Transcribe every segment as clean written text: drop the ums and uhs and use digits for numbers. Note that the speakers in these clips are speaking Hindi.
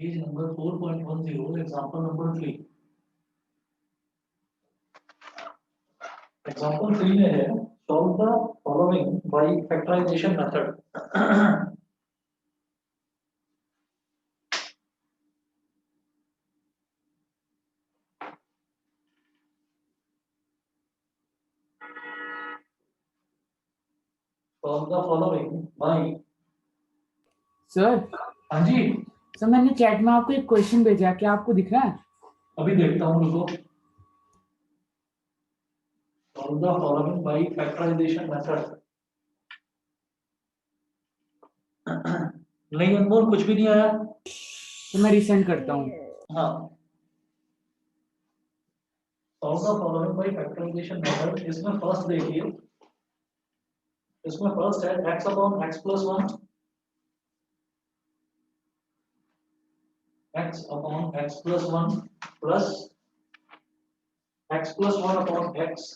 Page number 4.10 example number 3। Example 3 में है solve the following by factorization method. Solve the following by. Sir हाँ जी, सर मैंने चैट में आपको एक क्वेश्चन भेजा है, क्या आपको दिख रहा है? अभी देखता हूँ, रुको। Solve the following by factorization method. नहीं अनमोल, कुछ भी नहीं आया। तो मैं रिसेंड करता हूँ। हाँ, solve the following by factorization method. इसमें फर्स्ट देखिए, इसमें फर्स्ट है x upon x plus 1, x upon x plus 1 plus x plus 1 upon x,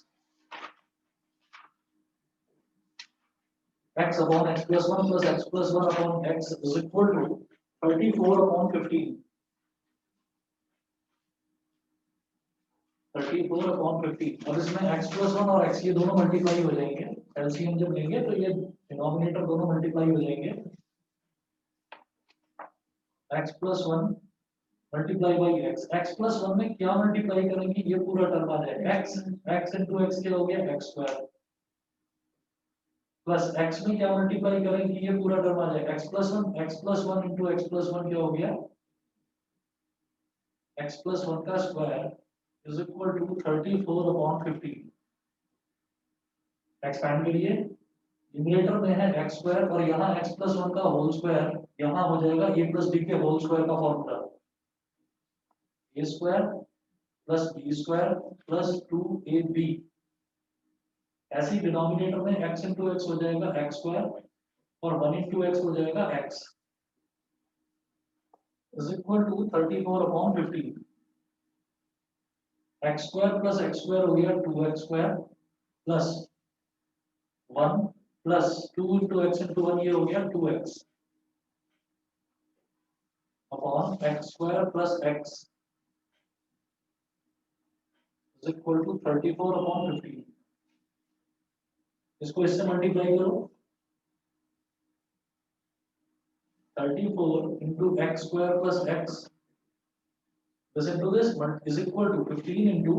x upon x plus 1 plus x plus 1 upon x is equal to 34 upon 15। 34 upon 15। अब इसमें x प्लस 1 और x ये दोनों मल्टीप्लाई हो जाएंगे। एलसीएम जब लेंगे तो ये डिनोमिनेटर दोनों मल्टीप्लाई हो जाएंगे। x plus 1 multiply by x, x plus 1 में क्या मल्टीप्लाई करेंगे, ये पूरा टर्म आ जाएगा x, x इंटू एक्स क्या हो गया x स्क्वायर, प्लस x में क्या मल्टीप्लाई करेंगे, ये पूरा टर्म आ जाएगा x plus 1 into x plus 1 क्या हो गया x प्लस 1 का square is equal to 34 upon 15। Expand करिए, न्यूमरेटर में है x स्क्वायर और यहाँ x प्लस 1 का होल स्क्वायर, यहाँ हो जाएगा a प्लस b के होल स्क्वायर का formula, a square plus b square plus 2ab। ऐसे डिनोमिनेटर में x इंटू एक्स हो जाएगा x स्क्वायर और 1 इंटू एक्स हो जाएगा x is equal to 34 upon 15। x square plus x square हो गया 2x square plus 1 plus 2 into x into 1 ये हो गया 2x upon x square plus x is equal to 34 upon 15। इसको इससे मल्टीप्लाई करो, 34 into x square plus x this into this is equal to 15 into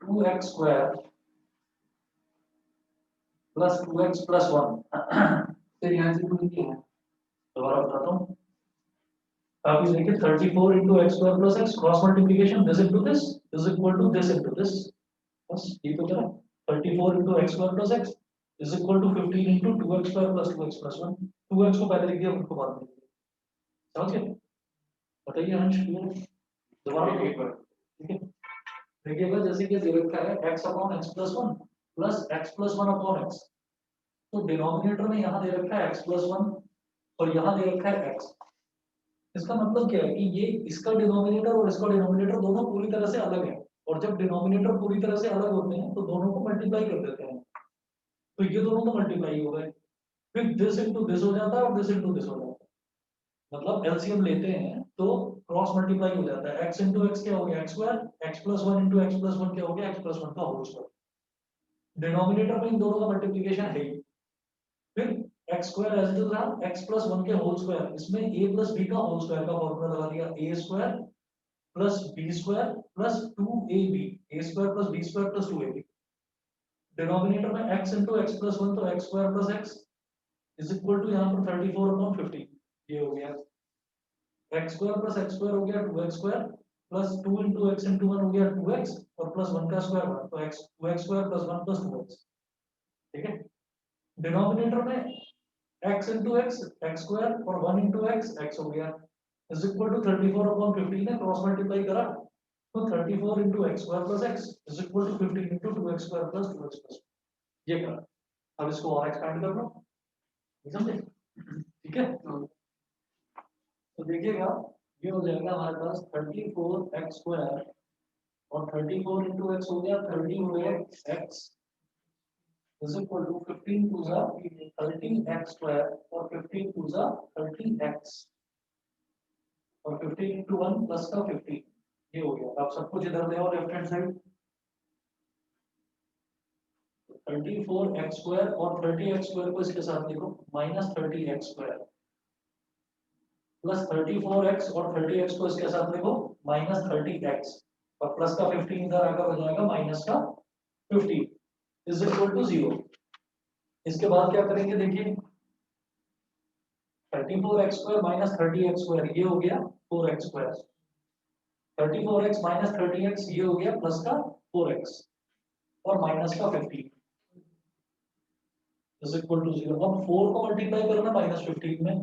2x square plus 2x plus 1। फिर यहाँ से कुछ नहीं है, दोबारा बताता हूँ। आप ये देखिए 34 into x square plus x cross multiplication this into this is equal to this into this, बस ये तो करा। 34 into x square plus x is equal to 15 into 2x square plus 2x plus 1। 2x को पहले लिख दिया, उसको बाद में लिख दिया, समझ गए? बताइए अंश, दोबारा एक बार, ठीक है? देखिएगा जैसे कि दे रखा है x upon x plus 1 plus x plus 1 upon x, तो डिनोमिनेटर में यहाँ दे रखा है x प्लस 1 और यहाँ दे रखा है x। इसका मतलब क्या है कि ये इसका डिनोमिनेटर और इसका डिनोमिनेटर दोनों पूरी तरह से अलग है, और जब डिनोमिनेटर पूरी तरह से अलग होते हैं तो दोनों को मल्टीप्लाई कर देते हैं, तो ये दोनों तो मल्टीप्लाई हो गए, फिर दिस इनटू दिस हो जाता है और दिस इनटू दिस हो जाता है, मतलब एलसीएम लेते हैं तो क्रॉस मल्टीप्लाई हो जाता है। x इंटू एक्स क्या हो गया x square, x plus 1 into x plus 1 क्या हो गया x प्लस 1 का होल स्क्वायर। डिनोमिनेटर में इन दोनों का मल्टीप्लिकेशन है ही। फिर x square as it is रहा, x प्लस 1 के होल स्क्वायर, इसमें a प्लस b का होल स्क्वायर का फॉर्मूला लगा दिया, a square plus b square plus 2ab, a square plus b square plus 2ab। Denominator में x इंटू एक्स प्लस 1 तो x square plus x is equal to यहाँ पर 34 अपॉन 15, ये हो गया x square plus x square हो गया 2x square plus 2 into x into 1 हो गया 2x और प्लस 1 का स्क्वायर 1, तो x 2x square plus 1 plus 2x, ठीक है? डिनोमिनेटर में x into x x square और 1 इंटू एक्स एक्स हो गया इज इक्वल टू 34 अपॉन 15 है, क्रॉस मल्टीप्लाई करा तो 34 into x square plus x is equal to 15 into 2x square plus 2x plus, ये करा। अब इसको और एक्सपेंड कर लो, समझे? ठीक है, तो देखिएगा ये हो जाएगा हमारे पास 34 एक्स स्क्वायर और 34 इंटू एक्स हो गया 30 हो गया x is equal to 15 to the 13x square और 15 to the 13x और 15 into 1 plus का 15 ये हो गया। आप सब कुछ इधर ले आओ left hand side. 34x square और 30x स्क्वायर को इसके साथ लिखो minus 30x square plus 34x और 30x को इसके साथ लिखो माइनस 30x और प्लस का 15 इधर आकर हो जाएगा माइनस का 50 इज इक्वल टू 0। इसके बाद क्या करेंगे देखिए 34x square minus 30x square ये हो गया 4x square 34x minus 30x ये हो गया प्लस का 4x और माइनस का 50 इज इक्वल टू 0। अब 4 को मल्टीप्लाई करना माइनस 15 में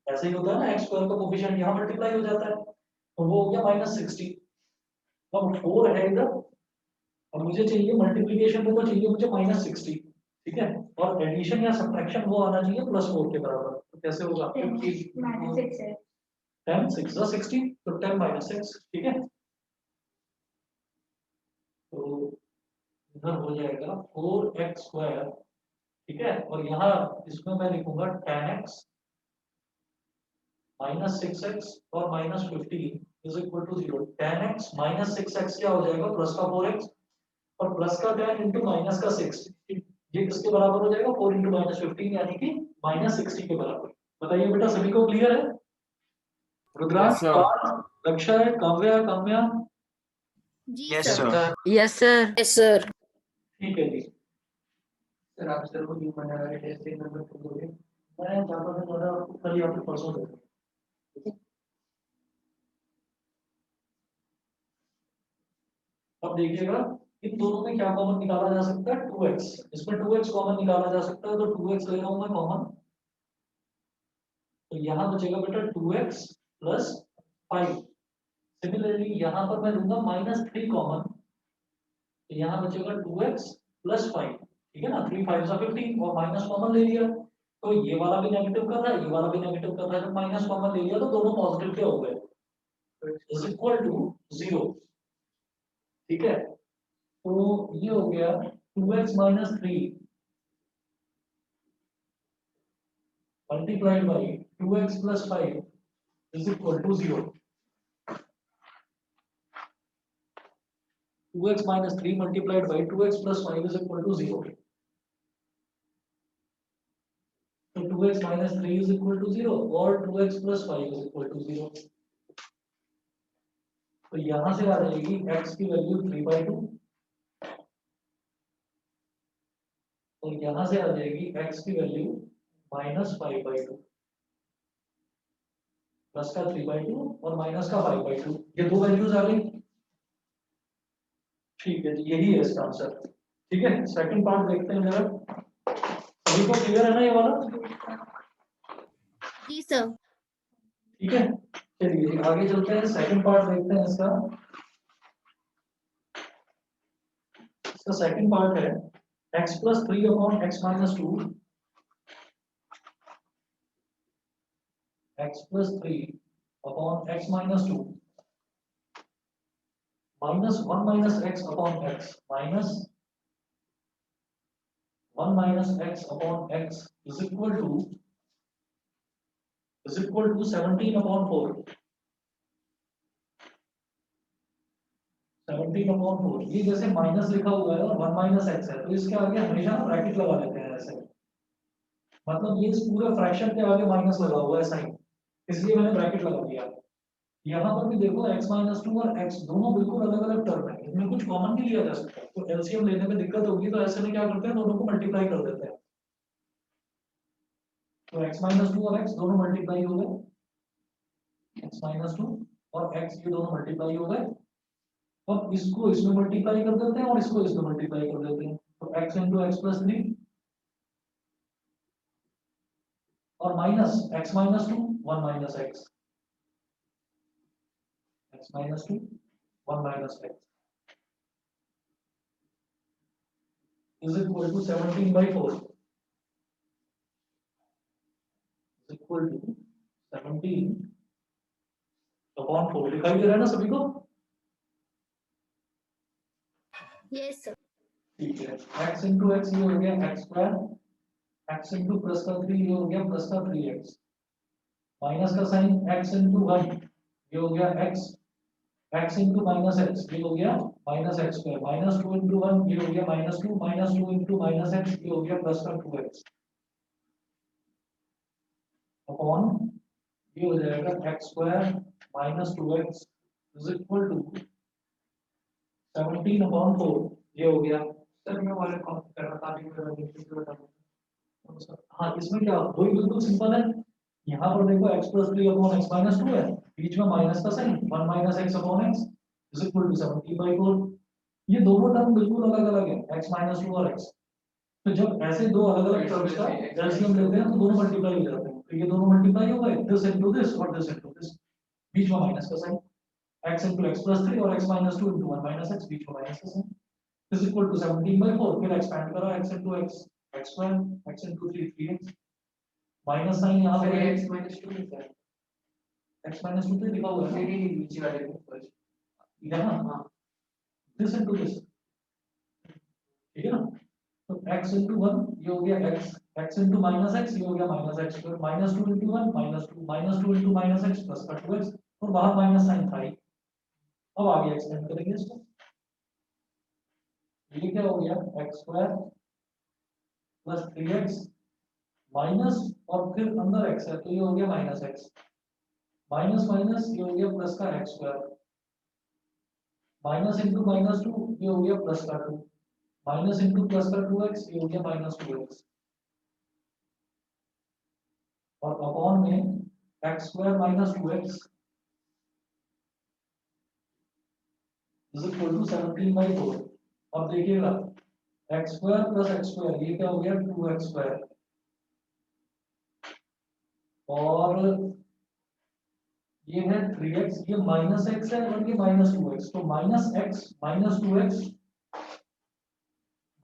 ऐसे ही होता है ना x स्क्वायर का कोफिशिएंट यहाँ मल्टीप्लाई हो जाता है तो वो हो गया माइनस 60। अब 4 है इधर अब मुझे चाहिए मल्टीप्लिकेशन में तो चाहिए मुझे माइनस 60 ठीक है और एडिशन या सब्ट्रैक्शन वो आना चाहिए प्लस 4 के बराबर तो कैसे होगा 50 10 6 is 60 तो 10 minus 6 ठीक है तो इधर हो जाएगा 4x स्क्वायर ठीक है और यहाँ इसमें मैं लिखूंगा 10x माइनस 6x और minus 15 is equal to 0। 10x minus 6x क्या हो जाएगा प्लस का 4x और प्लस का 10 इंटू माइनस का 6 ये किसके बराबर हो जाएगा 4 इंटू माइनस 15 यानी कि माइनस 60 के बराबर। बताइए बेटा सभी को क्लियर है? Rudransh Yes, sir. लक्ष्य है Kavya Kamya Yes, sir. Yes, sir. Yes, sir. ठीक है जी सर आप सर को बना रहे टेस्ट नंबर को दोगे मैं चाहता था थोड़ा कल या फिर परसों दे अब देखिएगा इन दोनों में क्या कॉमन निकाला जा सकता है 2x इसमें 2x कॉमन निकाला जा सकता है तो 2x ले रहा हूं मैं कॉमन तो यहाँ बचेगा बेटा 2x प्लस 5 सिमिलरली यहाँ पर मैं लूंगा माइनस 3 कॉमन तो यहाँ बचेगा 2x प्लस 5 ठीक है ना 3 5 सा 15 और माइनस कॉमन ले लिया तो ये वाला भी नेगेटिव का था ये वाला भी नेगेटिव का था जब माइनस कॉमन ले लिया तो दोनों पॉजिटिव के हो गए इज इक्वल टू 0 ठीक है तो ये हो गया 2x minus 3 multiplied by 2x plus 5 is equal to 0। 2x minus 3 multiplied by 2x plus 5 is equal to 0. So 2x minus 3 is equal to 0 और 2x plus 5 is equal to 0. तो यहाँ से आ जाएगी x की वैल्यू 3/2 और यहाँ से आ जाएगी x की वैल्यू -5/2 प्लस का 3/2 और माइनस का 5/2 ये दो वैल्यूज आ गई ठीक है यही है इसका आंसर ठीक है। सेकंड पार्ट देखते हैं जरा सभी को क्लियर है ना ये वाला जी सर। ठीक है चलिए आगे चलते हैं सेकंड पार्ट देखते हैं इसका सेकंड पार्ट है x plus 3 upon x minus 2 x plus 3 upon x minus 2 minus 1 minus x upon x minus 1 minus x upon x is equal to 17 upon 4 17 upon 4 ये जैसे माइनस लिखा हुआ है और 1 माइनस x है तो इसके आगे हमेशा ब्रैकेट लगा देते हैं ऐसे मतलब ये इस पूरे फ्रैक्शन के आगे माइनस लगा हुआ है साइन इसलिए मैंने ब्रैकेट लगा दिया। यहाँ पर भी देखो x माइनस 2 और x दोनों बिल्कुल अलग अलग टर्म है इनमें कुछ कॉमन नहीं लिया जा सकता तो एलसीएम लेने में दिक्कत होगी तो ऐसे में क्या करते हैं दोनों को मल्टीप्लाई कर देते हैं तो x माइनस 2 और x दोनों मल्टीप्लाई हो गए x माइनस 2 और x ये दोनों मल्टीप्लाई हो गए अब इसको इसमें मल्टीप्लाई कर देते हैं और इसको इसमें मल्टीप्लाई कर देते हैं तो x into x plus 3 और minus x minus 2 1 minus x x minus 2 1 minus x is equal to 17/4 is equal to 17 upon 4 दिखाई दे रहा है ना सभी को Yes, sir. ठीक है, x इंटू एक्स ये हो गया x square, x into plus का 3 ये हो गया प्लस का 3x, माइनस का साइन x इंटू 1 ये हो गया x, x into minus x ये हो गया minus x square, minus 2 into 1 ये हो गया minus 2, minus 2 into minus x ये हो गया प्लस का 2x, अपॉन ये हो जाएगा x square minus 2x is equal to 17 upon 4 ये हो गया। सर मैं वाले कॉल कर रहा था अभी हाँ इसमें क्या वही बिल्कुल सिंपल है, यहाँ पर देखो x plus 3 upon x minus 2 है, बीच में माइनस का sign 1 minus x upon x is equal to 17/4। ये दोनों टर्म बिल्कुल अलग अलग है, x माइनस 2 और x। तो जब ऐसे दो अलग अलग टर्म्स का एलसीएम लेते हैं तो दोनों मल्टीप्लाई हो जाते हैं, तो ये दोनों मल्टीप्लाई हो गए, दिस इनटू दिस और दिस इनटू दिस, बीच में माइनस का sign, x into x plus 3 और x minus 2 into 1 minus x बीच में माइनस का साइन is equal to 17/4, फिर एक्सपेंड करो x into x x square, x into 3 3x, minus sign यहाँ पर x minus 2 लिखा है, x minus 2 लिखा हुआ है नहीं नीचे वाले पर यहाँ हाँ this into this, ठीक है ना, तो x into 1 ये हो गया x, x into minus x ये हो गया minus x square, minus 2 into 1 minus 2 into minus x plus का 2x और बाहर माइनस साइन था ही। अब आगे एक्सपेंड करेंगे इसको, ये क्या हो गया x square plus 3x minus और फिर अंदर x है तो ये हो गया माइनस एक्स, माइनस माइनस ये हो गया प्लस का x square, minus into minus 2 ये हो गया प्लस का 2, माइनस इंटू प्लस का 2x ये हो गया माइनस 2x, और अपॉन में x square minus 2x is equal to 17/4। अब देखिएगा x square plus x square ये क्या हो गया 2x स्क्वायर, और ये है 3x, ये माइनस एक्स है और ये माइनस 2x, तो minus x minus 2x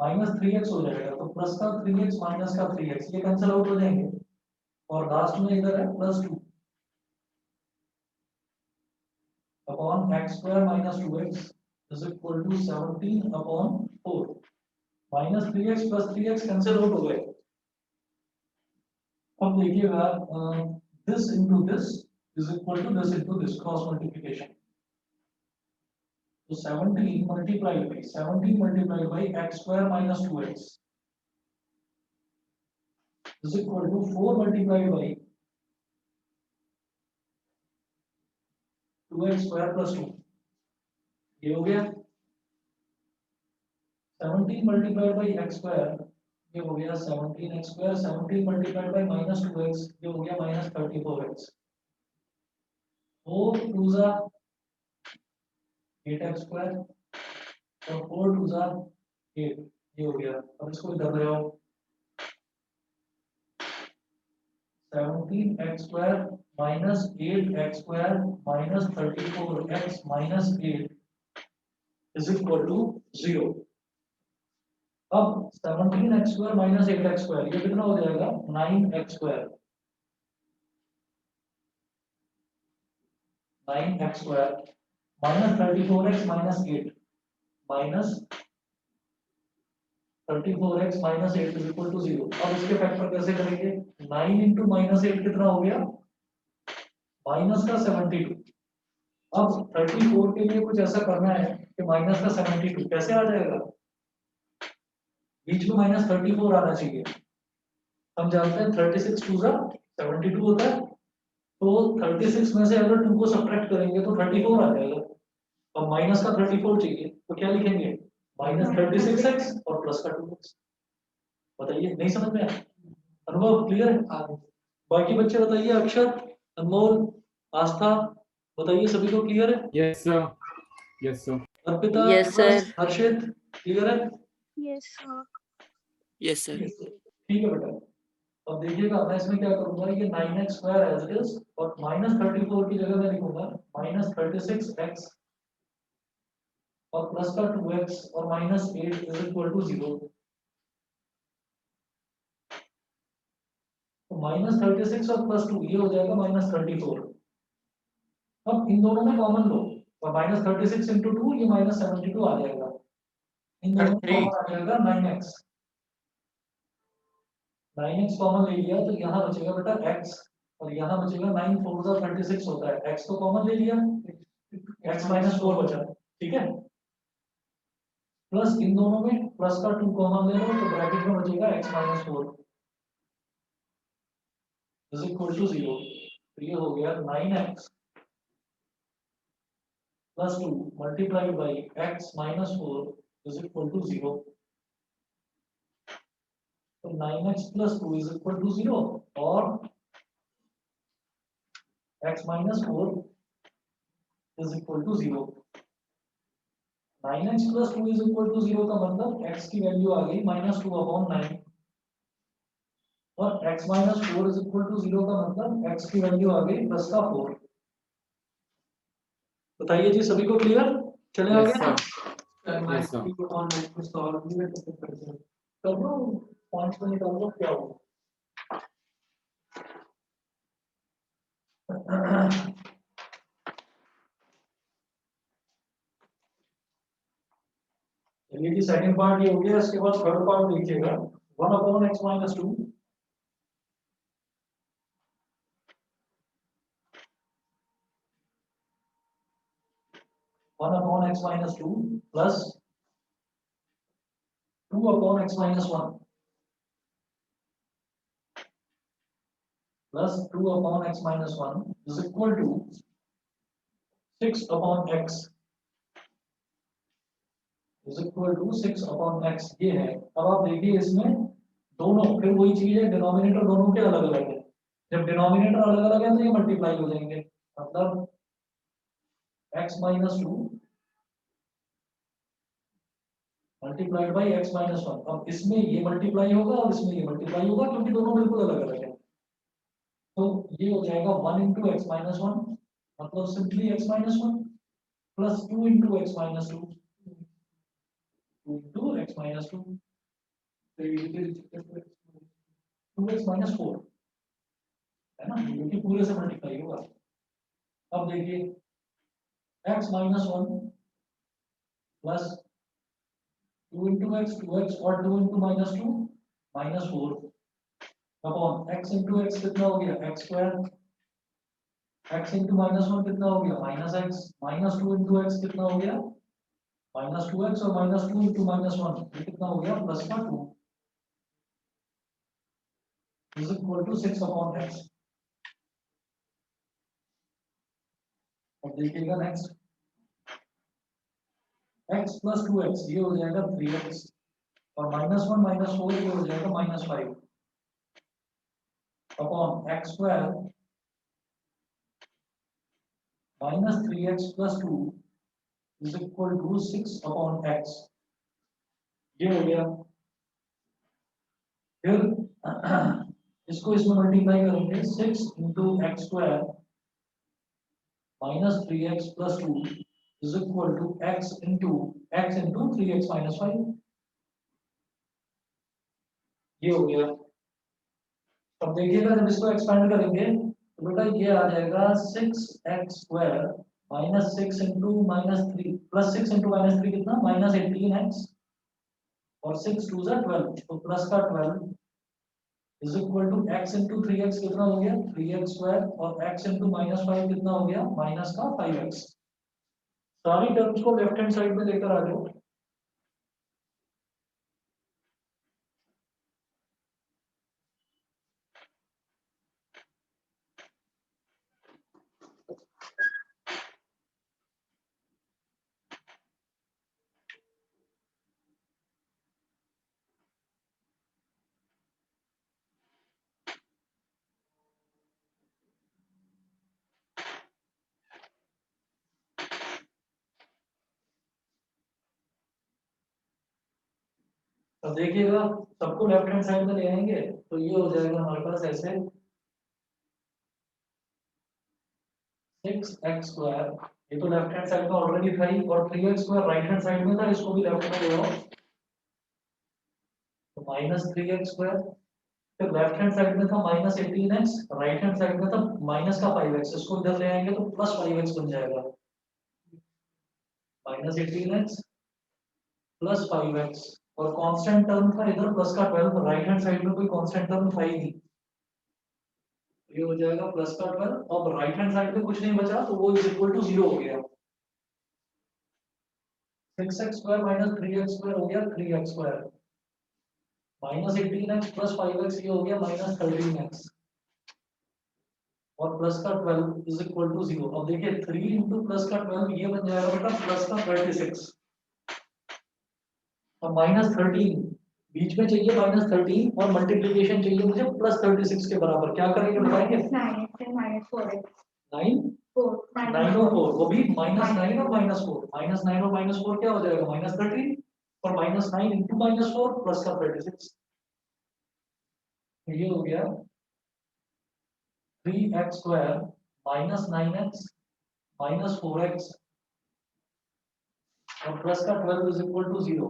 minus 3x हो जाएगा, तो प्लस का 3x माइनस का 3x ये कैंसिल आउट हो जाएंगे, और लास्ट में इधर है plus 2 upon x square minus 2x is equal to 17 upon 4, minus 3x plus 3x cancel out हो गए। अब देखिएगा this into this is equal to this into this, cross multiplication, तो 17 multiplied by x square minus 2x is equal to 4 multiplied by 2x square plus 2, ये हो गया 17 multiplied by x square ये हो गया 17x square, 17 multiplied by minus 2x ये हो गया minus 34x, 4 2 जा 8x square और 4 2 जा 8 ये हो गया। अब इसको इधर ले आओ, 17x square minus 8x square minus 34x minus 8 is equal to 0। अब 17x square minus 8x square ये कितना हो जाएगा 9x square, 9x square minus 34x minus 8 minus 34x minus 8 is equal to 0। अब इसके फैक्टर कैसे करेंगे, 9 into minus 8 कितना हो गया माइनस का 72। अब 34 के लिए कुछ ऐसा करना है कि माइनस का 72 कैसे आ जाएगा, बीच में माइनस 34 आना चाहिए। हम जानते हैं 36 2 जा 72 होता है, तो 36 में से अगर 2 को सब्ट्रैक्ट करेंगे तो 34 आ जाएगा। अब माइनस का 34 चाहिए तो क्या लिखेंगे माइनस 36x और प्लस का 2x। बताइए नहीं समझ में आया, अनुभव क्लियर है? बाकी बच्चे बताइए, अक्षर अनमोल आस्था बताइए, सभी को क्लियर है? Yes sir, yes sir, Arpita Yes, sir. हर्षित क्लियर है? Yes, sir. Yes, sir. ठीक है बेटा। अब देखिएगा मैं इसमें क्या करूंगा, ये 9x square as it is और माइनस 34 की जगह मैं लिखूंगा माइनस 36x और प्लस का 2x और माइनस 8 इज इक्वल टू 0। तो माइनस 36 और प्लस 2 ये हो जाएगा माइनस 34। अब इन दोनों में कॉमन लो, तो माइनस 36 इंटू 2 ये माइनस 72 आ जाएगा। इन दोनों में 3 कॉमन आ जाएगा 9x। 9x कॉमन ले लिया तो यहाँ बचेगा बेटा x, और यहाँ बचेगा 9 4 जा 36 होता है, x तो कॉमन ले लिया, x माइनस 4 बचा, ठीक है। प्लस इन दोनों में प्लस का 2 कॉमन ले लो तो ब्रैकेट में बचेगा x minus 4 is equal to 0। तो ये हो गया 9x plus 2 multiplied by x minus 4 is equal to 0। तो 9x plus 2 is equal to 0 और x minus 4 is equal to 0। 9x plus 2 is equal to 0 का मतलब x की वैल्यू आ गई -2/9 और x minus 4 is equal to 0 का मतलब x की वैल्यू आ गई प्लस का 4। बताइए जी सभी को क्लियर? चले Yes, आगे sir. Yes, sir. कर लो पॉइंट्स में निकाल लो क्या होगा। चलिए जी सेकंड पार्ट ये हो गया, इसके बाद थर्ड पार्ट देखिएगा 1/x minus 2 1/x minus 2 plus 2/x minus 1 plus 2/x minus 1 is equal to 6/x is equal to 6/x ये है। अब आप देखिए इसमें दोनों फिर वही चीज है, डिनोमिनेटर दोनों के अलग अलग है। जब डिनोमिनेटर अलग अलग है तो ये मल्टीप्लाई हो जाएंगे, मतलब x minus 2 multiplied by x minus 1। अब इसमें ये मल्टीप्लाई होगा और इसमें ये मल्टीप्लाई होगा क्योंकि दोनों बिल्कुल अलग अलग है। तो ये हो जाएगा 1 into x minus 1 मतलब simply x minus 1 plus 2 into x minus 2 2 into x minus 2 2x minus 4 है ना, जो कि पूरे से मल्टीप्लाई होगा। अब देखिए x minus 1 plus 2 into x 2x और 2 into minus 2 minus 4 upon x into x कितना हो गया x square, x into minus 1 कितना हो गया minus x, minus 2 into x कितना हो गया माइनस 2x और माइनस 2 into minus 1 ये कितना हो गया प्लस का 2 इज इक्वल टू 6/x। अब देखिएगा नेक्स्ट x प्लस 2x ये हो जाएगा 3x और -1 -4 ये हो जाएगा -5 upon x square -3x plus 2 is equal to 6/x ये हो गया। फिर इसको इसमें मल्टीप्लाई करेंगे 6 into x square -3x plus 2 is equal to x into 3x minus 5 ये हो गया। अब देखिएगा जब इसको एक्सपेंड करेंगे तो बेटा ये आ जाएगा 6x square -6 into -3 plus 6 into -3 कितना -18x और 6 2 जा 12 तो प्लस का 12 is equal to x into 3x कितना हो गया 3x स्क्वायर और x into -5 कितना हो गया माइनस का 5x। सारी टर्म्स को लेफ्ट हैंड साइड में लेकर आ जाओ। तो देखिएगा सबको लेफ्ट हैंड साइड में ले आएंगे तो ये हो जाएगा हमारे पास ऐसे 6x स्क्वायर ये तो लेफ्ट हैंड साइड में ऑलरेडी था ही और 3x square right hand side में था, इसको भी लेफ्ट में ले आओ तो -3x स्क्वायर। फिर लेफ्ट हैंड साइड में था -18x राइट हैंड साइड में था माइनस का 5x, इसको इधर ले आएंगे तो प्लस 5x बन जाएगा -18x प्लस 5x और कांस्टेंट टर्म था इधर प्लस का 12, राइट हैंड साइड में कोई कांस्टेंट टर्म था ही नहीं, ये हो जाएगा प्लस का 12। अब राइट हैंड साइड में कुछ नहीं बचा तो वो इज इक्वल टू 0 हो गया। 6x square minus 3x square हो गया 3x square, minus 18x plus 5x ये हो गया माइनस 13x, और प्लस का 12 इज इक्वल टू 0। अब देखिए 3 इंटू प्लस का 12 ये बन जाएगा बेटा प्लस का 36, और माइनस 13 बीच में चाहिए माइनस 13, और मल्टीप्लीकेशन चाहिए मुझे प्लस 36 के बराबर। क्या करेंगे बताएंगे? 9 9 और 4, वो भी माइनस 9 और माइनस 4, माइनस 9 और माइनस 4 क्या हो जाएगा माइनस 13, और माइनस 9 इंटू माइनस 4 प्लस का 36, ये हो गया 3x square minus 9x minus 4x और प्लस का 12 is equal to 0।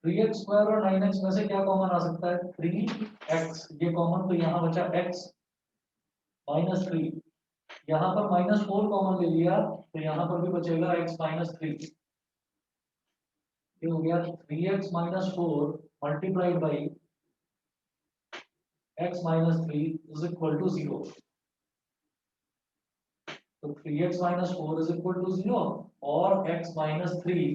3x square और 9x में से क्या कॉमन आ सकता है? 3x, ये कॉमन, तो यहाँ बचा x माइनस 3, यहाँ पर माइनस 4 कॉमन ले लिया तो यहाँ पर भी बचेगा x माइनस 3, ये हो गया 3x minus 4 multiplied by x minus 3 is equal to 0। तो 3x minus 4 is equal to 0 और x minus 3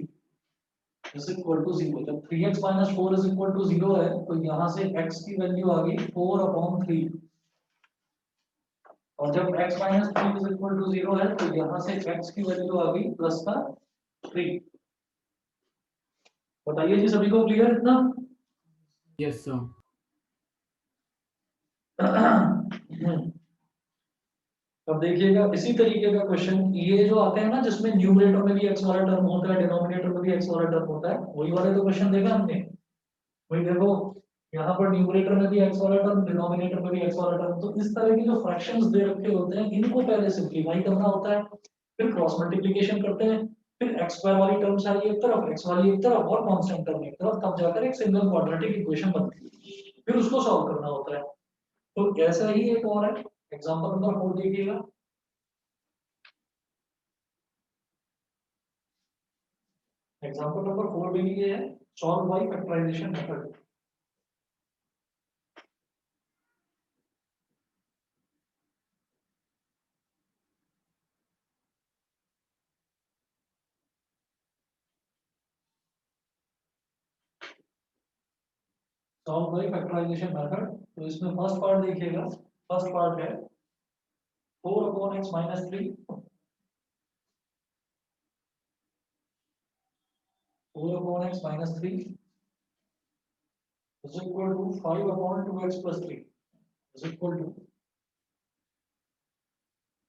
is equal to 0। जब 3x minus 4 is equal to 0 है तो यहाँ से x की वैल्यू आ गई 4/3, और जब x minus 3 is equal to 0 है तो यहाँ से x की वैल्यू आ गई प्लस का 3। बताइए जी सभी को क्लियर इतना? Yes sir. अब देखिएगा इसी तरीके का क्वेश्चन ये जो आते हैं ना जिसमें न्यूमरेटर में भी x वाला टर्म होता है डिनोमिनेटर में भी x वाला टर्म होता है, वही वाले तो क्वेश्चन देखा हमने। वही देखो यहाँ पर न्यूमरेटर में भी x वाला टर्म डिनोमिनेटर में भी x वाला टर्म, तो इस तरह की जो फ्रैक्शंस दे रखे होते हैं इनको पहले सिंप्लीफाई करना होता है, फिर क्रॉस मल्टीप्लिकेशन करते हैं, फिर x स्क्वायर वाली टर्म सारी एक तरफ x वाली एक तरफ और कांस्टेंट टर्म एक तरफ, तब जाकर एक सिंगल क्वाड्रेटिक इक्वेशन बनती है, फिर उसको सॉल्व करना होता है। तो ऐसा ही एक और है, एग्जांपल नंबर 4 देखिएगा। एग्जांपल नंबर 4 में ये है solve by factorization method. Solve by factorization method, तो इसमें फर्स्ट पार्ट देखिएगा। फर्स्ट पार्ट है 4/x minus 3, 4/x minus 3 is equal to 5/2x plus 3 is equal to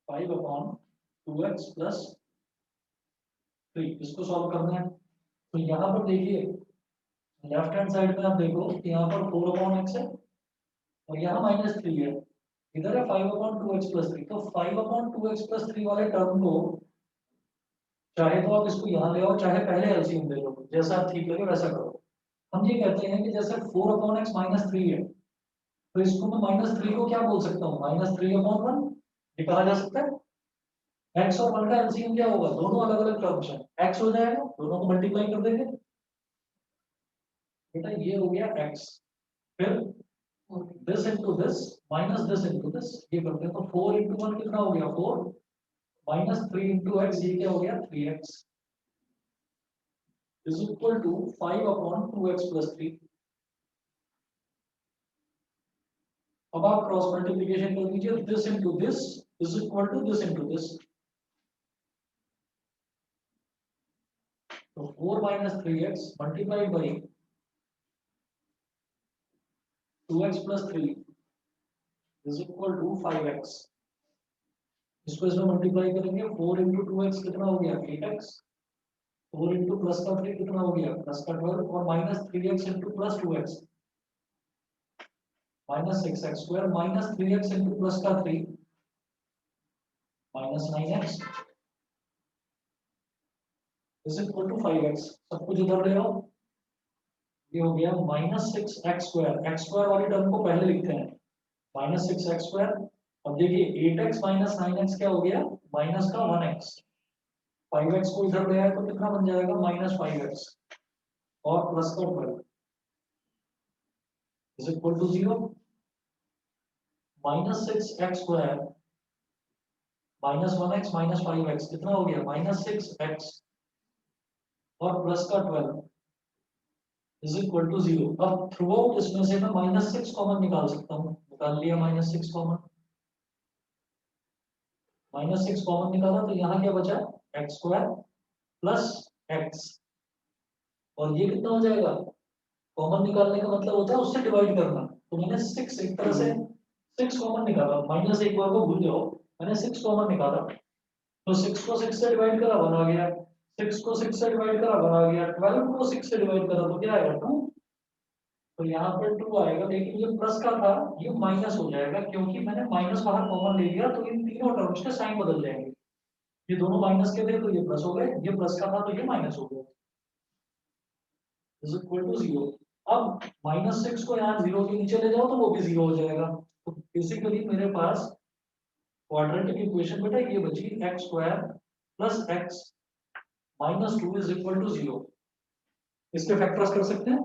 5/2x plus 3। इसको सॉल्व करना है तो यहाँ पर देखिए लेफ्ट हैंड साइड में आप देखो कि यहाँ पर 4/x है और यहाँ माइनस 3 है, इधर है 5/2x plus 3। तो 5/2x plus 3 वाले टर्म को चाहे तो आप इसको यहाँ ले आओ चाहे पहले एलसीएम ले लो, जैसा आप ठीक लगे वैसा करो। हम ये कहते हैं कि जैसे 4/x माइनस 3 है तो इसको मैं माइनस 3 को क्या बोल सकता हूँ -3/1 ये कहा जा सकता है। x और 1 का एलसीएम क्या होगा? दोनों अलग अलग टर्म्स हैं, x हो जाएगा, दोनों को मल्टीप्लाई कर देंगे बेटा, ये हो गया x, फिर this into this minus this into this, ये करते हैं तो 4 इंटू 1 कितना हो गया 4, माइनस 3 इंटू एक्स ये क्या हो गया 3x is equal to 5/2x plus 3। अब आप क्रॉस मल्टीप्लिकेशन कर दीजिए, this into this is equal to this into this, तो 4 minus 3x multiplied by 2x plus 3 is equal to 5x। इसको इसमें मल्टीप्लाई करेंगे, 4 इंटू 2x कितना हो गया 8x, 4 इंटू प्लस का 3 कितना हो गया प्लस का 12, और minus 3x into plus 2x minus 6x square, minus 3x into plus का 3 minus 9x is equal to 5x। सब कुछ इधर ले आओ, ये हो गया -6x स्क्वायर, x स्क्वायर वाली टर्म को पहले लिखते हैं -6x स्क्वायर। अब देखिए 8x माइनस 9x क्या हो गया माइनस का 1x, 5x को इधर ले आए तो कितना बन जाएगा -5x, और प्लस का 12 is equal to 0। -6x² -1x -5x कितना हो गया -6x और प्लस का 12 इज इक्वल टू 0। अब थ्रू आउट इसमें से मैं -6 कॉमन निकाल सकता हूँ, निकाल लिया -6 कॉमन। -6 कॉमन निकाला तो यहाँ क्या बचा x² प्लस x, और ये कितना हो जाएगा, कॉमन निकालने का मतलब होता है उससे डिवाइड करना। तो मैंने 6 एक तरह से 6 कॉमन निकाला, -1 बार को भूल जाओ, मैंने 6 कॉमन निकाला तो 6 को 6 से डिवाइड करा 1 आ गया, 6 को 6 से डिवाइड करा 1 आ गया, 12 को 6 से डिवाइड करा तो क्या आएगा 2। तो यहाँ पर 2 आएगा, लेकिन ये प्लस का था ये माइनस हो जाएगा क्योंकि मैंने माइनस बाहर कॉमन ले लिया, तो इन तीनों टर्म्स के साइन बदल जाएंगे। ये दोनों माइनस के थे तो ये प्लस हो गए, ये प्लस का था तो ये माइनस हो गया, इज इक्वल टू 0। अब -6 को यहाँ 0 के नीचे ले जाओ तो वो भी 0 हो जाएगा। तो बेसिकली मेरे पास क्वाड्रेटिक इक्वेशन बेटा ये बची x² plus x -2 is equal to 0। इसके फैक्टर्स कर सकते हैं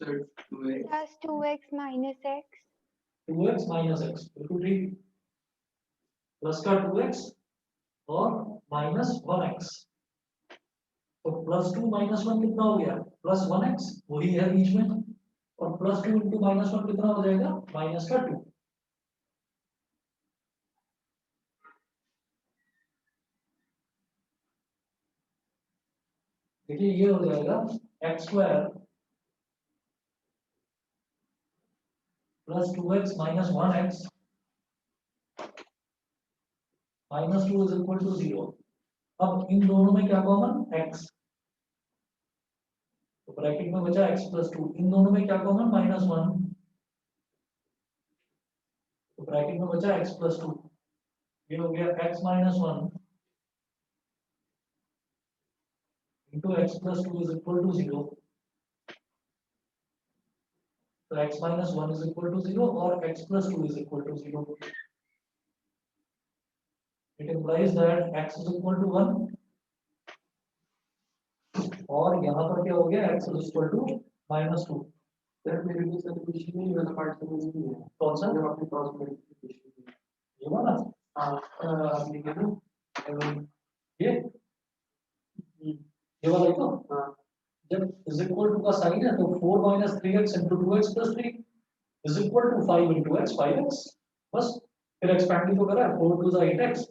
Plus 2x minus x. 2x -x बिल्कुल ठीक, प्लस का 2x और -1x, तो +2 -1 कितना हो गया +1x, वही है बीच में, और +2 इंटू -1 कितना हो जाएगा -2। देखिए ये हो जाएगा x² plus 2x -1x -2 is equal to 0। अब इन दोनों में क्या कॉमन x, तो ब्रैकेट में बचा x प्लस 2, इन दोनों में क्या कॉमन -1, तो ब्रैकेट में बचा x प्लस 2, ये हो गया x -1 into x plus 2 is equal to 0। तो x -1 इज इक्वल टू 0 और x plus 2 is equal to 0। It implies that x is equal to 1 और यहाँ पर क्या हो गया x is equal to -2। Sir मेरे को सर कुछ नहीं वाला पार्ट समझ नहीं है, कौन सा जब आपने क्रॉस मल्टीप्लिकेशन ये वाला हाँ आप लिखे थे ये ये वाला ही तो हाँ जब is equal to का साइन है तो 4 - 3x into 2x plus 3 is equal to 5 into x 5x, बस फिर एक्सपेंड तो करा 4 2 8x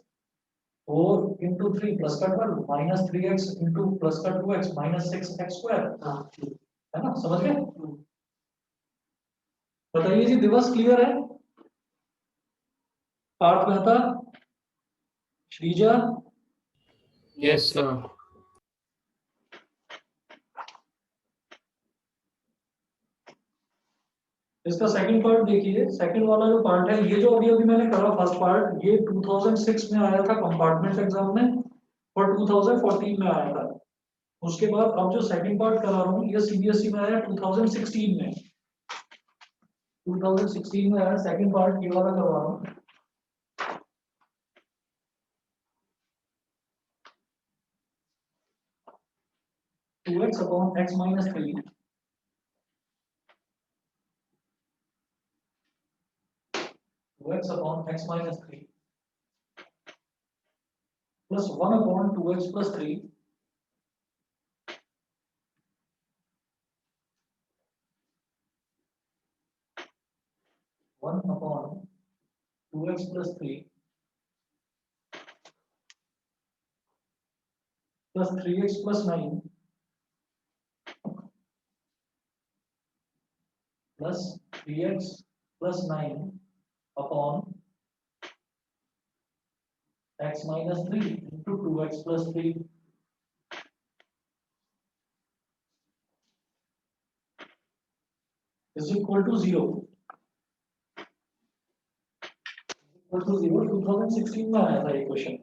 4 into 3 plus का 12 -3x into plus का 2x -6x square, हाँ है ना, समझ गए। बताइए जी दिवस क्लियर है, पार्थ मेहता, श्रीजा, Yes, sir. इसका सेकंड पार्ट देखिए। सेकंड वाला जो पार्ट है ये जो अभी अभी मैंने करा फर्स्ट पार्ट, ये 2006 में आया था कंपार्टमेंट एग्जाम में और 2014 में आया था। उसके बाद अब जो सेकंड पार्ट करा रहा हूँ ये सीबीएसई में आया 2016 में, 2016 में आया सेकंड पार्ट ये वाला करवा रहा हूँ। Two x upon x minus 3 2x upon x minus 3 plus 1 upon 2x plus 3 1 upon 2x plus 3 plus 3x plus 9 plus 3x plus 9 upon x minus 3 into 2x plus 3 is equal to 0 equal to 0 2016 में आया था ये क्वेश्चन।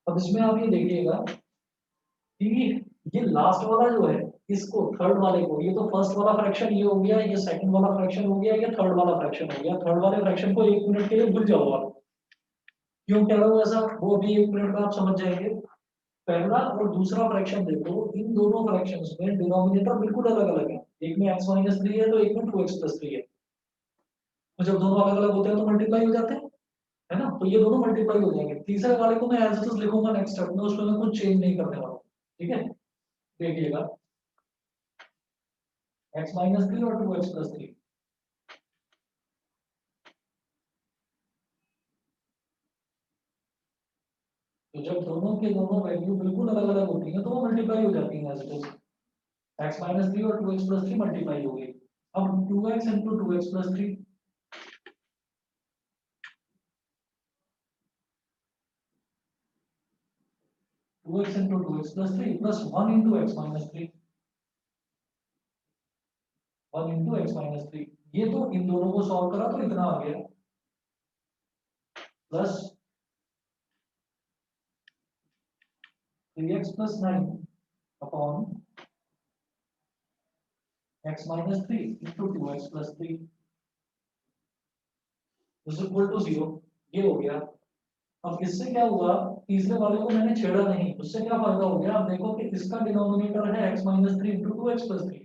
अब इसमें आप ये देखिएगा कि ये लास्ट वाला जो है इसको थर्ड वाले को, ये तो फर्स्ट वाला फ्रैक्शन ये हो गया, ये सेकंड वाला फ्रैक्शन हो गया, ये थर्ड वाला फ्रैक्शन हो गया। थर्ड वाले फ्रैक्शन को 1 मिनट के लिए भूल जाओ आप, क्यों कह रहा हूँ ऐसा वो अभी 1 मिनट में आप समझ जाएंगे। पहला और दूसरा फ्रैक्शन देखो, इन दोनों फ्रैक्शंस में डिनोमिनेटर बिल्कुल अलग अलग है, एक में x माइनस थ्री है तो एक में 2x प्लस थ्री है। तो जब दोनों अलग अलग होते हैं तो मल्टीप्लाई हो जाते हैं, है ना, तो ये दोनों मल्टीप्लाई हो जाएंगे। तीसरे वाले को मैं एज इट इज लिखूंगा नेक्स्ट स्टेप में, उसमें मैं कुछ चेंज नहीं करने वाला हूं, ठीक है। देखिएगा x माइनस थ्री और 2x प्लस थ्री, तो जब दोनों के दोनों वैल्यू बिल्कुल अलग अलग होती हैं तो वो मल्टीप्लाई हो जाती हैं as it is. x minus three और 2x प्लस थ्री मल्टीप्लाई हो गई। अब 2x into 2x plus three, 2x into 2x plus three plus 1 into x minus three, 1 into x minus three. ये तो इन दोनों को सॉल्व करा तो इतना आ गया, plus 3x plus 9 upon x minus three into 2x plus three is equal to 0। ये हो गया। अब इससे क्या हुआ, तीसरे वाले को मैंने छेड़ा नहीं, उससे क्या फायदा हो गया, आप देखो कि इसका डिनोमिनेटर है x minus three into 2x plus three,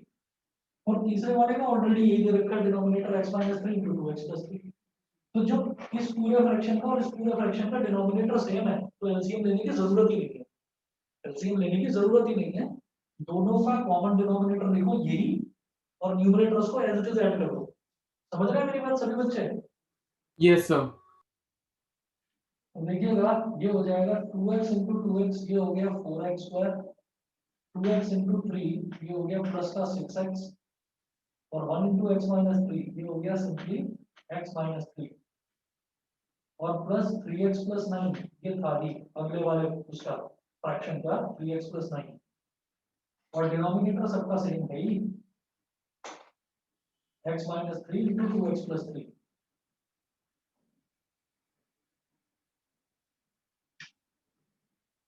और तीसरे वाले का ऑलरेडी यही दे रखा है denominator x minus three into 2x plus three. तो जो इस पूरे फ्रैक्शन का और इस पूरे फ्रैक्शन का डिनोमिनेटर सेम है, तो एलसीएम लेने की जरूरत ही नहीं है, एलसीएम लेने की जरूरत ही नहीं है। दोनों का कॉमन डिनोमिनेटर लिखो यही, और न्यूमरेटर्स को एज इट इज ऐड कर दो। समझ रहे हैं मेरी बात सभी बच्चे? Yes, sir. तो देखिएगा ये हो जाएगा 2x इंटू 2x, ये हो गया 4x स्क्वायर, 2x इंटू 3 ये हो गया प्लस का 6x, और 1 इंटू एक्स माइनस थ्री ये हो गया सिंपली x माइनस थ्री, और प्लस 3x प्लस 9 ये था ही अगले वाले उसका फ्रैक्शन का 3x प्लस 9, और डिनोमिनेटर सबका सेम है ही, x minus three into 2x plus three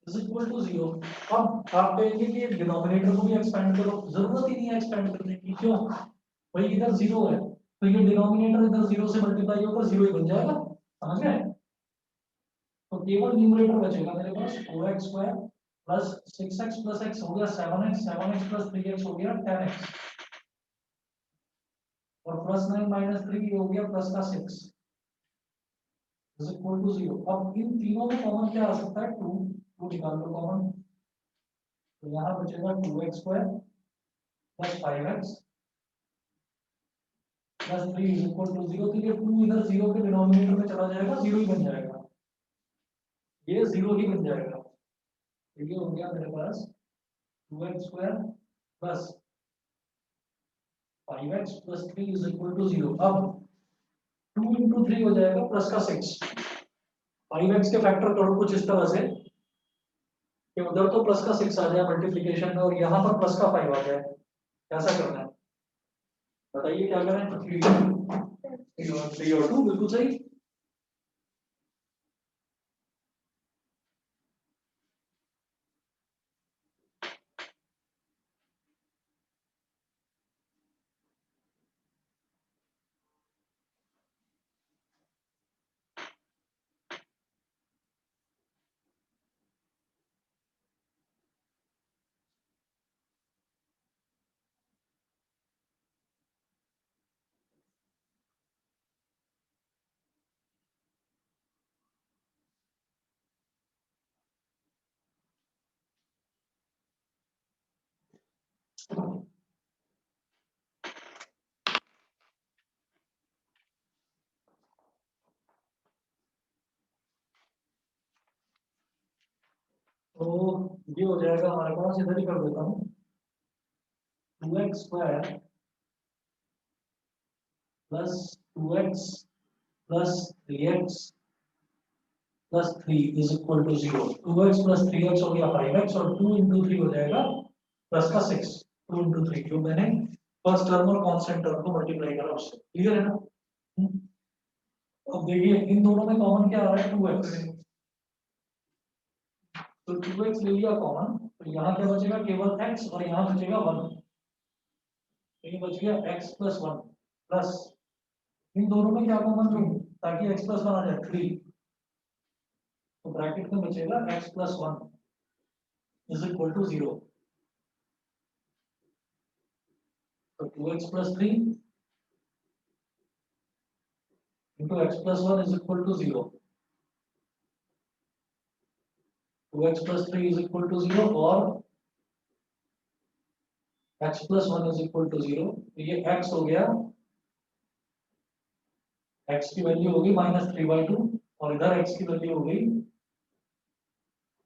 is equal to 0। अब आप कहेंगे कि डिनोमिनेटर को भी एक्सपेंड करो, जरूरत ही नहीं है एक्सपेंड करने की, क्यों, भाई इधर 0 है तो ये डिनोमिनेटर इधर 0 से मल्टीप्लाई होकर 0 ही बन जाएगा, समझ गए। तो केवल न्यूमरेटर बचेगा मेरे पास 4x square plus 6x plus x हो गया 7x, 7x प्लस 3x हो गया 10x, और प्लस 9 माइनस 3 ये हो गया प्लस का 6 इज इक्वल टू 0। अब इन तीनों में कॉमन क्या आ सकता है, 2, 2 निकाल लो कॉमन, तो यहाँ बचेगा 2x square plus 5x plus 3 is equal to 0। तो ये 2 इधर 0 के डिनोमिनेटर में चला जाएगा, 0 ही बन जाएगा, ये 0 ही बन जाएगा। तो ये हो गया मेरे पास 2x square plus 5x plus 3 is equal to 0। अब 2 इंटू 3 हो जाएगा प्लस का 6, 5x के फैक्टर करो कुछ इस तरह से कि उधर तो प्लस का 6 आ जाए मल्टीप्लिकेशन में, और यहाँ पर प्लस का 5 आ जाए, कैसा करना है बताइए, क्या करें। 3 और 2 बिल्कुल सही। तो ये हो जाएगा हमारे पास, इधर ही कर देता हूँ, 2x square plus 2x plus 3x plus 3 is equal to 0। 2x plus 3x हो गया 5x, और 2 इंटू 3 हो जाएगा प्लस का 6, 2 इंटू 3 जो मैंने फर्स्ट टर्म और कांस्टेंट टर्म को मल्टीप्लाई करा उससे, क्लियर है ना। अब देखिए इन दोनों में कॉमन क्या आ रहा है, 2x, तो 2x ले लिया कॉमन, तो यहाँ क्या बचेगा, केवल x, और यहाँ बचेगा 1, तो ये बच गया x प्लस 1 प्लस, इन दोनों में क्या कॉमन लूं ताकि x प्लस 1 आ जाए 3, तो ब्रैकेट में बचेगा x plus 1 is equal to 0. So 2x plus 3 into x plus 1 is equal to 0. 2x plus 3 is equal to 0 और x plus 1 is equal to 0. तो ये x हो गया, x की वैल्यू होगी -3/2 और इधर x की वैल्यू हो गई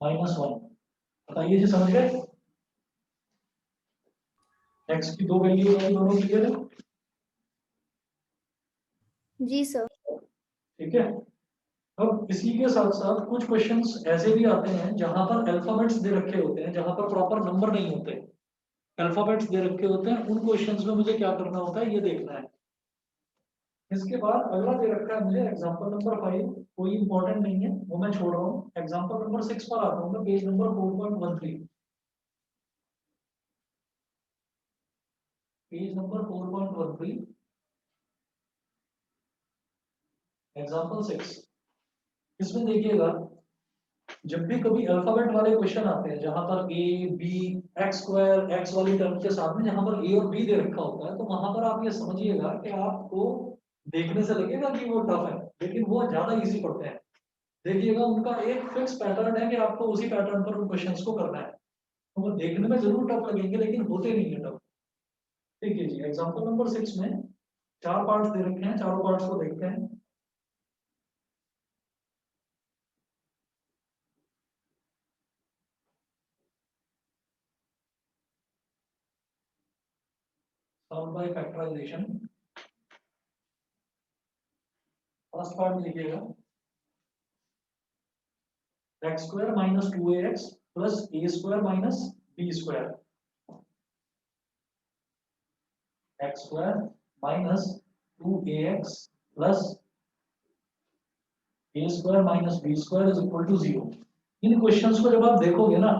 -1. बताइए जी, समझ गए? x की दो वैल्यू है, दोनों क्लियर है? जी सर. ठीक है. अब इसी के साथ साथ कुछ क्वेश्चंस ऐसे भी आते हैं जहां पर अल्फाबेट्स दे रखे होते हैं, जहां पर प्रॉपर नंबर नहीं होते, अल्फाबेट्स दे रखे होते हैं. उन क्वेश्चंस में मुझे क्या करना होता है ये देखना है. इसके बाद अगला दे रखा है मुझे एग्जांपल नंबर 5. कोई इंपॉर्टेंट नहीं है, वो मैं छोड़ रहा हूँ. एग्जांपल नंबर 6 पर आता हूँ मैं, page number 4.13. Page number 4.13, example 6. इसमें देखिएगा, जब भी कभी अल्फाबेट वाले क्वेश्चन आते हैं जहां पर a b x square x वाली टर्म के साथ में जहां पर a और b दे रखा होता है, तो वहां पर आप ये समझिएगा कि आपको देखने से लगेगा कि वो टफ है, लेकिन वो ज्यादा इजी पड़ते हैं. देखिएगा, उनका एक फिक्स पैटर्न है कि आपको उसी पैटर्न पर उन क्वेश्चंस को करना है. तो वो देखने में जरूर टफ लगेंगे लेकिन होते नहीं है टफ. ठीक है जी. एग्जांपल नंबर 6 में 4 पार्ट्स दे रखे हैं, चारों पार्ट्स को देखते हैं. Solve by factorization. First part लिखिएगा, x square minus 2ax plus a square minus b square. x square minus 2ax plus a square minus b square is equal to 0. इन क्वेश्चंस को जब आप देखोगे ना,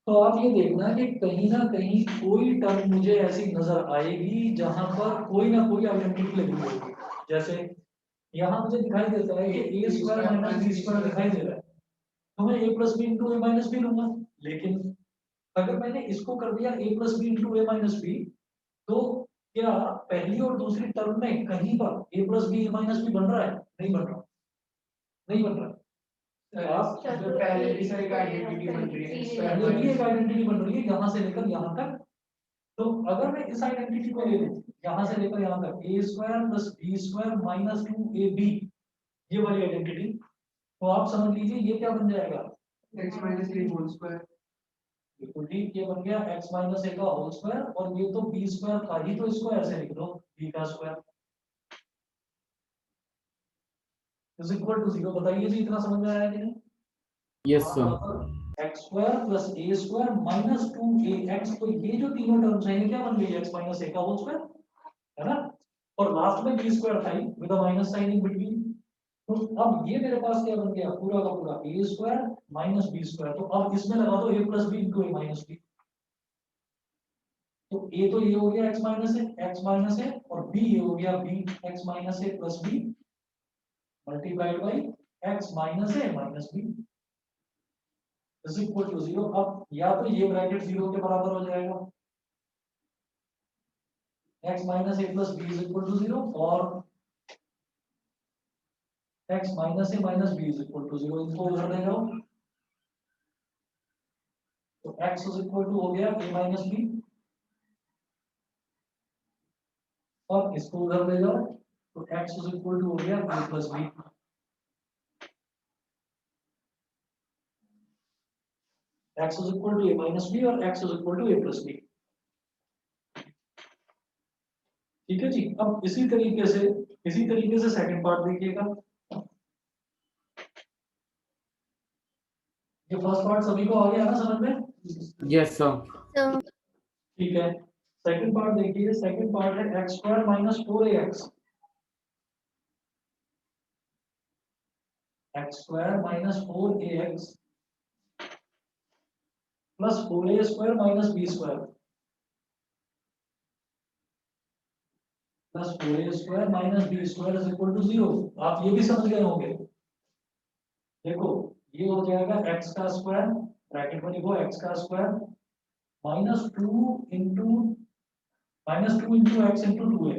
तो आप ये देखना कि कहीं ना कहीं कोई टर्म मुझे ऐसी नजर आएगी जहां पर कोई ना कोई आइडेंटिटी लगी होगी. जैसे यहाँ मुझे दिखाई देता है कि a square minus b square दिखाई दे रहा है, तो मैं a plus b into a minus b लूंगा. लेकिन अगर मैंने इसको कर दिया a plus b into a minus b, तो क्या पहली और दूसरी टर्म में कहीं पर a plus b a minus b बन रहा है? नहीं बन रहा, नहीं बन रहा. आप पहले भी सर एक आइडेंटिटी बन रही है, पहले भी एक आइडेंटिटी बन रही है यहाँ से लेकर यहाँ तक. तो अगर मैं इस आइडेंटिटी को ले लूं यहाँ से लेकर यहाँ तक, a square plus b square minus 2ab, ये वाली आइडेंटिटी, तो आप समझ लीजिए ये क्या बन जाएगा, x minus a whole square. बिल्कुल ठीक, ये बन गया x माइनस ए का होल स्क्वायर. और ये तो b स्क्वायर था ही, तो इसको ऐसे लिख दो b का स्क्वायर इज इक्वल टू 0. बताइए जी, इतना समझ में आया कि नहीं? Yes, sir. x square plus a square minus 2ax, तो ये जो तीनों टर्म्स हैं ये क्या बन गई, x माइनस a का होल स्क्वायर, है ना. और लास्ट में b स्क्वायर था ही with a minus sign in between. तो अब ये मेरे पास क्या बन गया, पूरा का पूरा a square minus b square. तो अब इसमें लगा दो a plus b into a minus b. तो a तो ये हो गया x माइनस ए, और b ये हो गया b x minus a plus b multiplied by x minus a minus b is equal to 0. अब या तो ये ब्रैकेट 0 के बराबर हो जाएगा, x minus a plus b is equal to 0, और x minus a minus b is equal to 0. इनको उधर ले जाओ, तो x इज इक्वल टू हो गया a माइनस बी, और इसको उधर ले जाओ, तो x इज इक्वल टू हो गया a plus b. x is equal to a minus b और x is equal to a plus b. ठीक है जी. अब इसी तरीके से सेकंड पार्ट देखिएगा. ये फर्स्ट पार्ट सभी को आ गया ना समझ में? Yes, sir. Sir. ठीक है. सेकंड पार्ट देखिए, सेकंड पार्ट है x square minus 4ax. x square minus 4ax plus 4a square minus b square plus 4a square minus b square is equal to 0. आप ये भी समझ गए होंगे. देखो, ये हो जाएगा x का स्क्वायर ब्रैकेट में लिखो x का square minus 2 into x into 2a।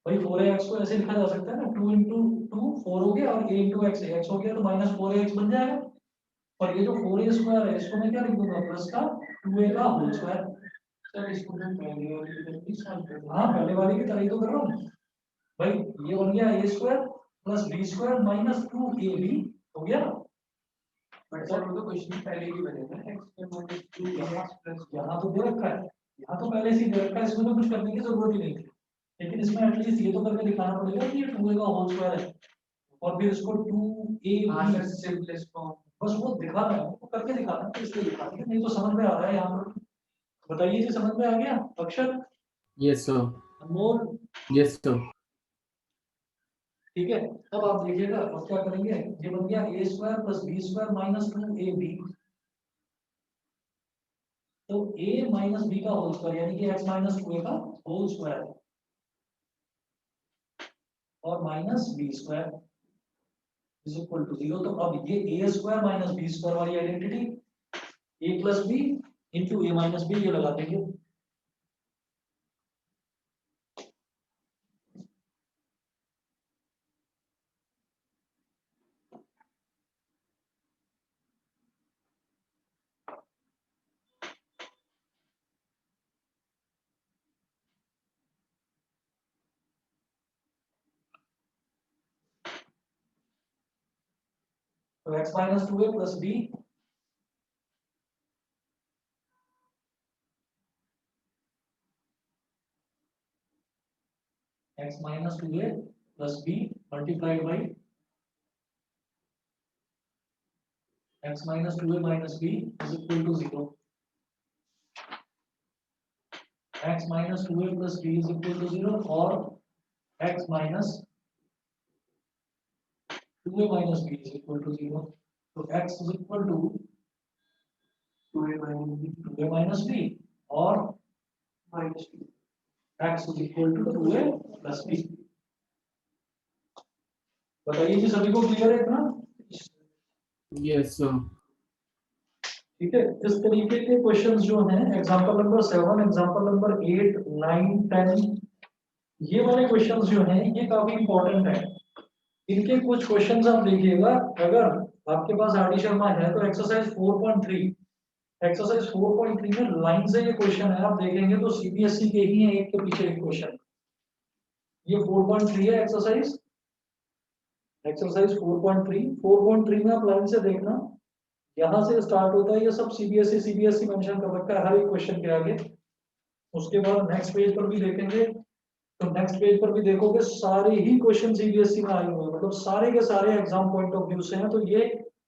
भाई 4ax को ऐसे लिखा जा सकता है ना, 2 इंटू 2 4 हो गया और a इंटू x हो गया तो माइनस 4ax बन जाएगा। और ये जो 4a स्क्वायर है इसको मैं क्या लिख दूंगा, प्लस का 2a का होल स्क्वायर। सर इसको मैं पहले वाली की तरह ही सॉल्व कर दूं। हाँ पहले वाले की तरह ही तो कर रहा हूँ भाई। ये बन गया a square plus b square minus 2ab हो गया। बट सर वो तो क्वेश्चन पहले ही बने ना, x square minus 2ax plus यहाँ तो दे रखा है, यहाँ तो पहले से ही दे रखा है, इसमें तो कुछ करने की जरूरत ही नहीं थी। लेकिन इसमें एटलीस्ट ये तो करके दिखाना पड़ेगा कि ये 2a का होल स्क्वायर है और फिर इसको 2a हाँ सर सिंपलेस्ट फॉर्म। बस वो दिखाना है, वो करके दिखाना है, तो इसलिए दिखा दिया, नहीं तो समझ में आ रहा है यहाँ पर। बताइए जी, समझ में आ गया अक्षर, Yes, sir. अनमोल? Yes, sir. ठीक है, अब आप देखिएगा अब क्या करेंगे। ये बन गया a square plus b square minus 2ab, तो a माइनस b का होल स्क्वायर यानी कि x माइनस 2a का होल स्क्वायर और minus b square is equal to 0। तो अब ये a square minus b square वाली identity a plus b into a minus b ये लगा देंगे। तो x minus 2a plus b x minus 2a plus b multiplied by x minus 2a minus b is equal to 0। x minus 2a plus b is equal to 0 और x minus 2a minus b is equal to 0। तो x is equal to 2a minus b और minus x is equal to 2a plus b। बताइए जी, सभी को क्लियर है इतना? Yes, sir. ठीक है, इस तरीके के क्वेश्चंस जो हैं एग्जांपल नंबर 7, एग्जांपल नंबर 8, 9, 10, ये वाले क्वेश्चंस जो हैं ये काफी इंपॉर्टेंट है। इनके कुछ क्वेश्चंस आप देखिएगा, अगर आपके पास आरडी शर्मा है तो एक्सरसाइज 4.3 में लाइन से ये क्वेश्चन है, आप देखेंगे तो सीबीएसई के ही हैं एक के पीछे एक क्वेश्चन। ये 4.3 है एक्सरसाइज 4.3 में आप लाइन से देखना, यहाँ से स्टार्ट होता है, ये सब सीबीएसई मेंशन कर रखा है हर एक क्वेश्चन के आगे। उसके बाद नेक्स्ट पेज पर भी देखेंगे तो नेक्स्ट पेज पर भी देखोगे सारे ही क्वेश्चन सीबीएसई में आए हुए हैं, मतलब सारे के सारे एग्जाम पॉइंट ऑफ व्यू से हैं। तो ये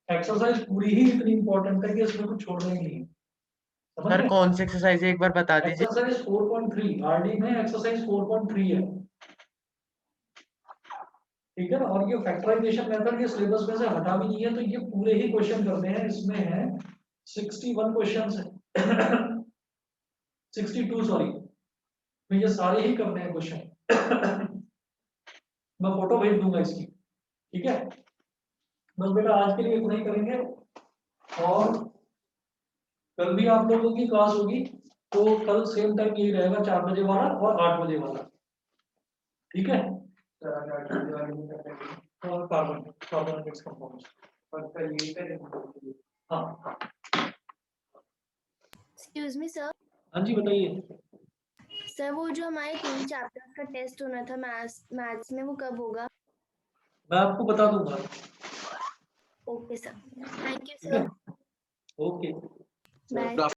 एक्सरसाइज पूरी ही इतनी इंपॉर्टेंट है कि इसमें कुछ छोड़ना ही नहीं है। समझ सर गए? कौन सी एक्सरसाइज है एक बार बता दीजिए। एक्सरसाइज 4.3 आरडी में एक्सरसाइज 4.3 है, ठीक है ना। और ये फैक्टराइजेशन मेथड ये सिलेबस में से हटा भी नहीं है, तो ये पूरे ही क्वेश्चन करने हैं। इसमें है 61 क्वेश्चंस है 62 सॉरी, तो ये सारे ही करने हैं क्वेश्चन मैं फोटो भेज दूंगा इसकी, ठीक है। बस बेटा आज के लिए इतना ही करेंगे, और कल भी आप लोगों की क्लास होगी, तो कल सेम टाइम यही रहेगा, 4 बजे वाला और 8 बजे वाला, ठीक है। और कार्बन मिक्स कंपाउंड्स हाँ एक्सक्यूज मी सर। हाँ जी बताइए। सर वो जो हमारे 3 चैप्टर्स का टेस्ट होना था मैथ्स में, वो कब होगा? मैं आपको बता दूंगा। ओके सर, थैंक यू ठीक है, सर, ओके। बाय।